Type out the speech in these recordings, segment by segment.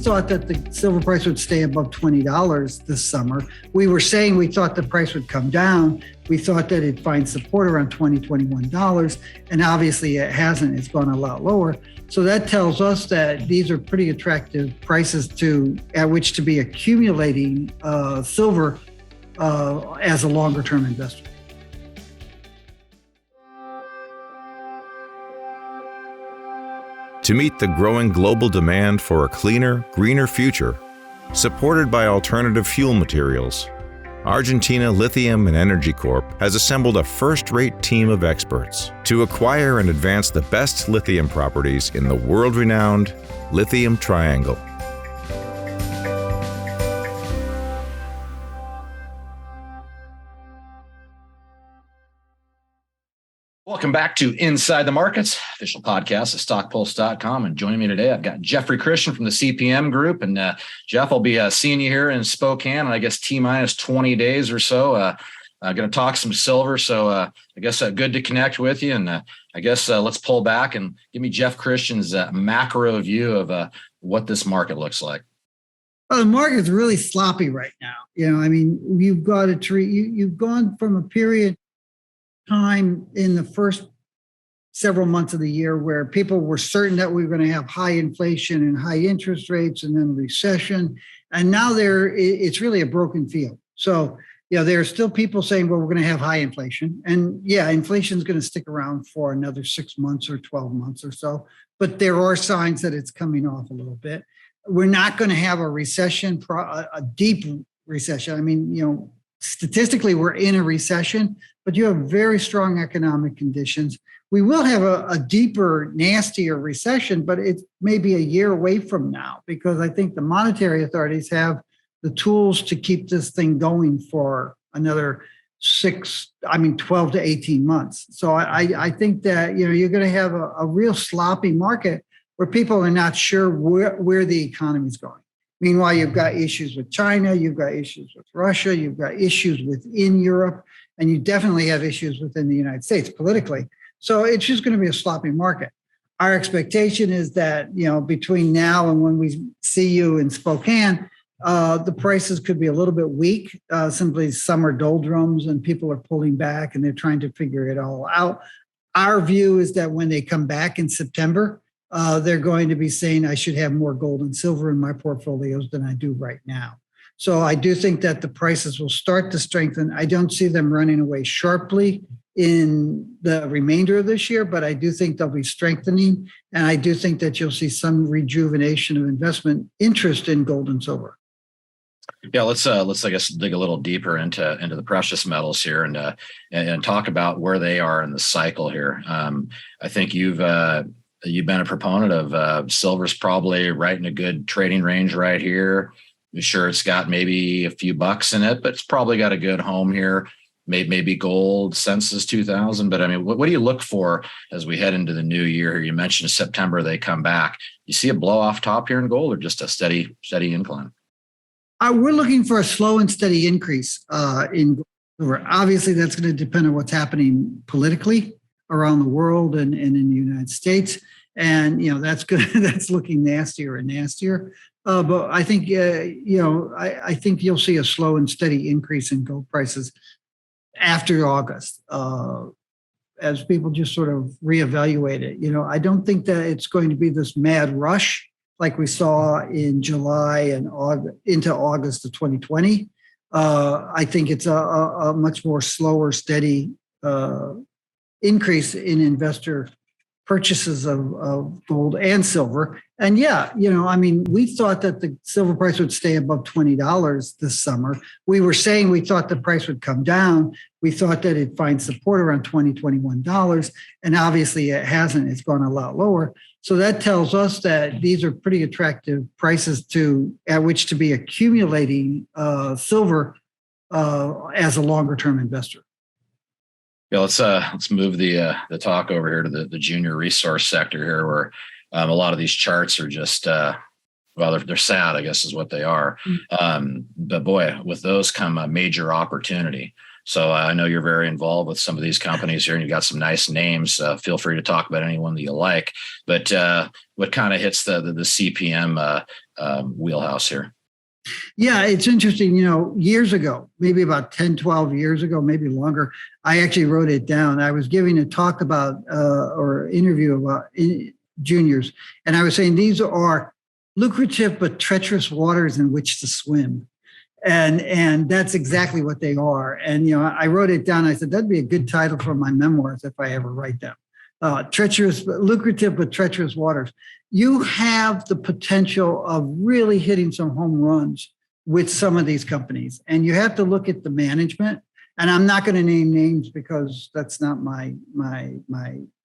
thought that the silver price would stay above $20 this summer. We were saying we thought the price would come down. We thought that it'd find support around $20, $21, and obviously it hasn't. It's gone a lot lower. So that tells us that these are pretty attractive prices at which to be accumulating silver as a longer-term investor. To meet the growing global demand for a cleaner, greener future, supported by alternative fuel materials, Argentina Lithium and Energy Corp has assembled a first-rate team of experts to acquire and advance the best lithium properties in the world-renowned Lithium Triangle. Welcome back to Inside the Markets, official podcast at StockPulse.com. And joining me today, I've got Jeffrey Christian from the CPM Group. And Jeff, I'll be seeing you here in Spokane, and I guess T-minus 20 days or so. Going to talk some silver. So I guess good to connect with you. And I guess let's pull back and give me Jeff Christian's macro view of what this market looks like. Well, the market's really sloppy right now. You've got to treat you've gone from a period time in the first several months of the year where people were certain that we were going to have high inflation and high interest rates and then recession. And now it's really a broken field. So, there are still people saying, well, we're going to have high inflation. And inflation is going to stick around for another 6 months or 12 months or so. But there are signs that it's coming off a little bit. We're not going to have a recession, a deep recession. Statistically, we're in a recession, but you have very strong economic conditions. We will have a deeper, nastier recession, but it's maybe a year away from now, because I think the monetary authorities have the tools to keep this thing going for another 12 to 18 months. So I think that, you're going to have a real sloppy market where people are not sure where the economy is going. Meanwhile, you've got issues with China, you've got issues with Russia, you've got issues within Europe, and you definitely have issues within the United States politically. So it's just going to be a sloppy market. Our expectation is that, between now and when we see you in Spokane, the prices could be a little bit weak, simply summer doldrums and people are pulling back and they're trying to figure it all out. Our view is that when they come back in September, they're going to be saying I should have more gold and silver in my portfolios than I do right now. So I do think that the prices will start to strengthen. I don't see them running away sharply in the remainder of this year, but I do think they'll be strengthening. And I do think that you'll see some rejuvenation of investment interest in gold and silver. Yeah, let's I guess dig a little deeper into the precious metals here and talk about where they are in the cycle here. I think you've been a proponent of silver's probably right in a good trading range right here. I'm sure it's got maybe a few bucks in it, but it's probably got a good home here. Maybe gold census 2000. But what do you look for as we head into the new year? You mentioned September, they come back. You see a blow off top here in gold or just a steady incline? We're looking for a slow and steady increase in gold. Obviously, that's going to depend on what's happening politically around the world and in the United States. And, that's good. That's looking nastier and nastier. But I think, I think you'll see a slow and steady increase in gold prices after August, as people just sort of reevaluate it. I don't think that it's going to be this mad rush like we saw in July and into August of 2020. I think it's a much more slower, steady increase in investor purchases of gold and silver. And we thought that the silver price would stay above $20 this summer. We were saying we thought the price would come down. We thought that it'd find support around $20, $21. And obviously it hasn't. It's gone a lot lower. So that tells us that these are pretty attractive prices at which to be accumulating silver as a longer term investor. Yeah, let's move the talk over here to the junior resource sector here, where a lot of these charts are just they're sad, I guess is what they are. But boy, with those come a major opportunity. So I know you're very involved with some of these companies here, and you've got some nice names. Feel free to talk about anyone that you like. But what kind of hits the CPM wheelhouse here? Yeah, it's interesting. Years ago, maybe about 10, 12 years ago, maybe longer, I actually wrote it down. I was giving a talk about or interview about juniors, and I was saying these are lucrative but treacherous waters in which to swim. And that's exactly what they are. And, I wrote it down. I said, that'd be a good title for my memoirs if I ever write them. Lucrative but treacherous waters. You have the potential of really hitting some home runs with some of these companies. And you have to look at the management. And I'm not going to name names because that's not my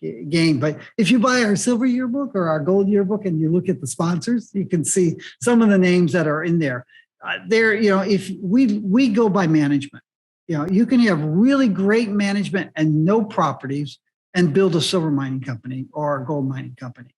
game. But if you buy our silver yearbook or our gold yearbook and you look at the sponsors, you can see some of the names that are in there. If we go by management, you can have really great management and no properties and build a silver mining company or a gold mining company.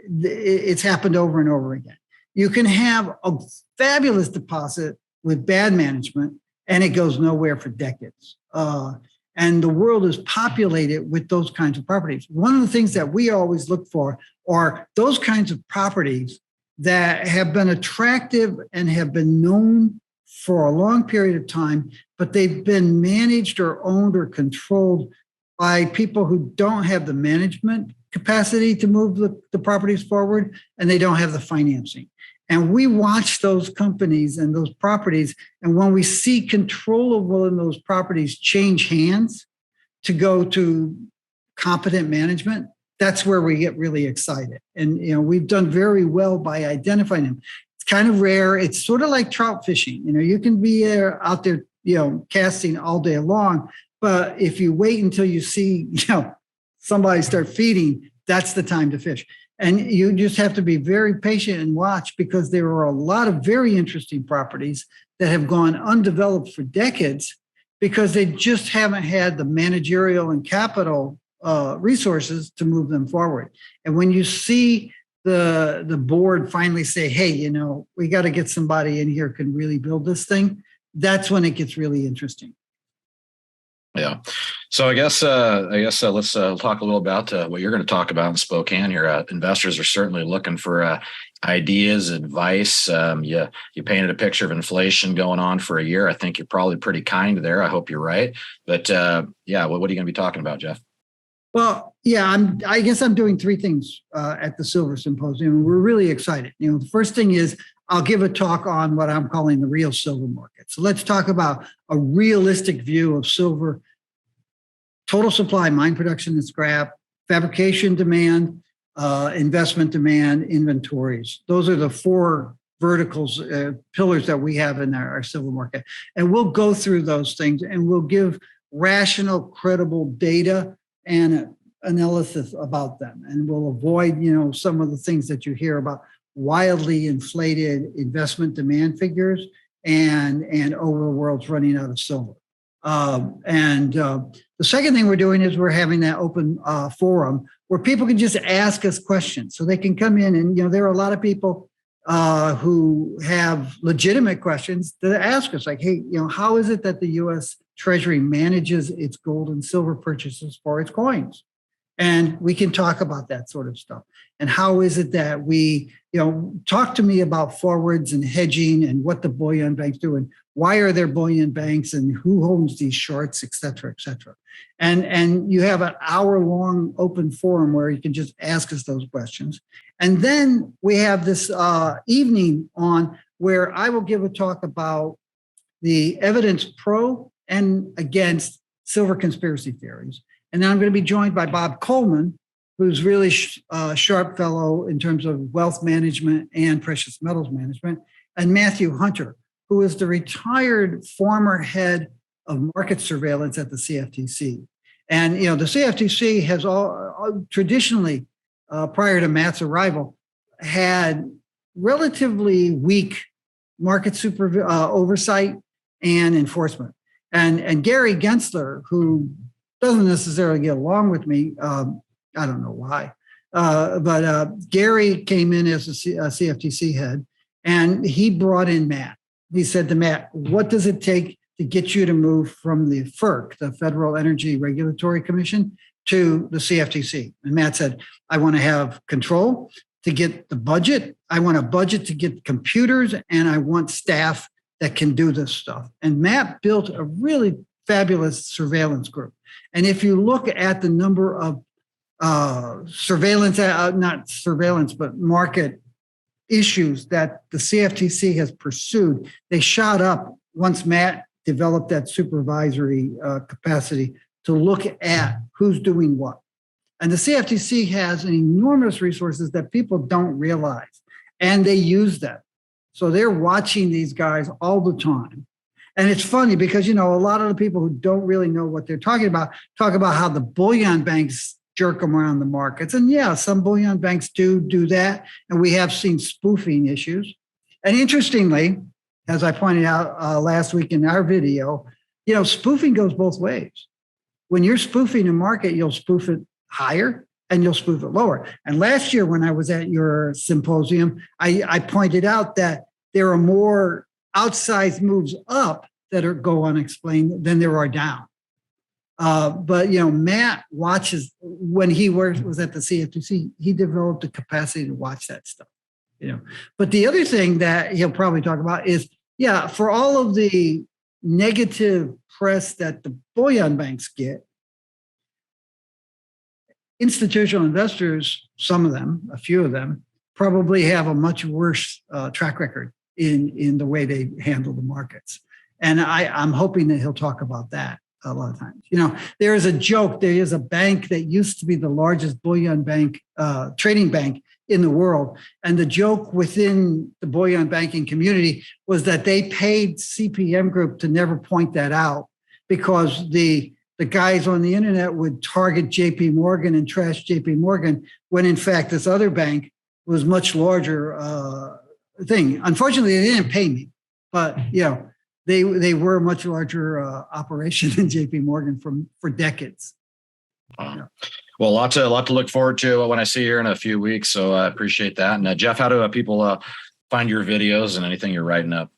It's happened over and over again. You can have a fabulous deposit with bad management and it goes nowhere for decades. And the world is populated with those kinds of properties. One of the things that we always look for are those kinds of properties that have been attractive and have been known for a long period of time, but they've been managed or owned or controlled by people who don't have the management capacity to move the properties forward, and they don't have the financing. And we watch those companies and those properties, and when we see controllable in those properties change hands to go to competent management, that's where we get really excited. And we've done very well by identifying them. It's kind of rare. It's sort of like trout fishing. You can be out there, casting all day long, but if you wait until you see, somebody start feeding, that's the time to fish. And you just have to be very patient and watch, because there are a lot of very interesting properties that have gone undeveloped for decades because they just haven't had the managerial and capital resources to move them forward. And when you see the board finally say, hey, we got to get somebody in here who can really build this thing, that's when it gets really interesting. Yeah. So I guess let's talk a little about what you're going to talk about in Spokane here. Investors are certainly looking for ideas, advice. You painted a picture of inflation going on for a year. I think you're probably pretty kind there. I hope you're right. But what are you going to be talking about, Jeff? Well, yeah, I guess I'm doing three things at the Silver Symposium. We're really excited. The first thing is I'll give a talk on what I'm calling the real silver market. So let's talk about a realistic view of silver, total supply, mine production and scrap, fabrication demand, investment demand, inventories. Those are the four verticals, pillars that we have in our silver market. And we'll go through those things and we'll give rational, credible data and analysis about them. And we'll avoid, some of the things that you hear about wildly inflated investment demand figures and overworlds running out of silver. The second thing we're doing is we're having that open forum where people can just ask us questions. So they can come in and, there are a lot of people who have legitimate questions that ask us like, hey, how is it that the U.S. Treasury manages its gold and silver purchases for its coins? And we can talk about that sort of stuff. And how is it that we, talk to me about forwards and hedging and what the bullion banks do and why are there bullion banks and who owns these shorts, et cetera, et cetera. And you have an hour-long open forum where you can just ask us those questions. And then we have this evening on where I will give a talk about the evidence pro and against silver conspiracy theories. And then I'm going to be joined by Bob Coleman, who's really a sharp fellow in terms of wealth management and precious metals management, and Matthew Hunter, who is the retired former head of market surveillance at the CFTC. And, the CFTC has traditionally, prior to Matt's arrival, had relatively weak market oversight and enforcement. And Gary Gensler, who doesn't necessarily get along with me, I don't know why, but Gary came in as a CFTC head, and he brought in Matt. He said to Matt, what does it take to get you to move from the FERC, the Federal Energy Regulatory Commission, to the CFTC. And Matt said, I want to have control to get the budget. I want a budget to get computers, and I want staff that can do this stuff. And Matt built a really fabulous surveillance group. And if you look at the number of surveillance, not surveillance, but market issues that the CFTC has pursued, they shot up once Matt developed that supervisory capacity to look at who's doing what. And the CFTC has enormous resources that people don't realize, and they use them. So they're watching these guys all the time. And it's funny because, a lot of the people who don't really know what they're talking about talk about how the bullion banks jerk them around the markets. And yeah, some bullion banks do that. And we have seen spoofing issues. And interestingly, as I pointed out last week in our video, spoofing goes both ways. When you're spoofing a market, you'll spoof it higher and you'll spoof it lower. And last year when I was at your symposium, I pointed out that there are more outsized moves up that go unexplained than there are down. But Matt watches, when he was at the CFTC, he developed a capacity to watch that stuff. But the other thing that he'll probably talk about is, for all of the negative press that the bullion banks get, institutional investors, some of them, a few of them, probably have a much worse track record in the way they handle the markets. And I'm hoping that he'll talk about that a lot of times. There is a joke. There is a bank that used to be the largest bullion bank, trading bank in the world. And the joke within the bullion banking community was that they paid CPM Group to never point that out, because the guys on the internet would target JP Morgan and trash JP Morgan, when in fact this other bank was much larger thing. Unfortunately, they didn't pay me, but they were a much larger operation than JP Morgan for decades. Well, a lot to look forward to when I see you here in a few weeks. So I appreciate that. And Jeff, how do people find your videos and anything you're writing up?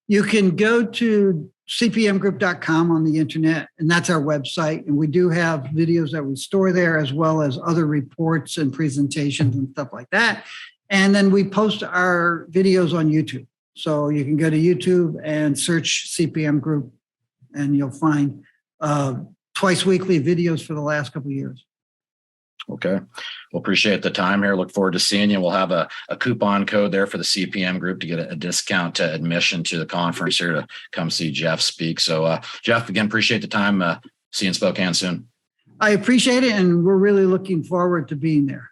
You can go to cpmgroup.com on the internet, and that's our website. And we do have videos that we store there, as well as other reports and presentations and stuff like that. And then we post our videos on YouTube. So you can go to YouTube and search CPM Group, and you'll find twice weekly videos for the last couple of years. Okay. Well, appreciate the time here. Look forward to seeing you. We'll have a coupon code there for the CPM Group to get a discount to admission to the conference here to come see Jeff speak. So Jeff, again, appreciate the time. See you in Spokane soon. I appreciate it. And we're really looking forward to being there.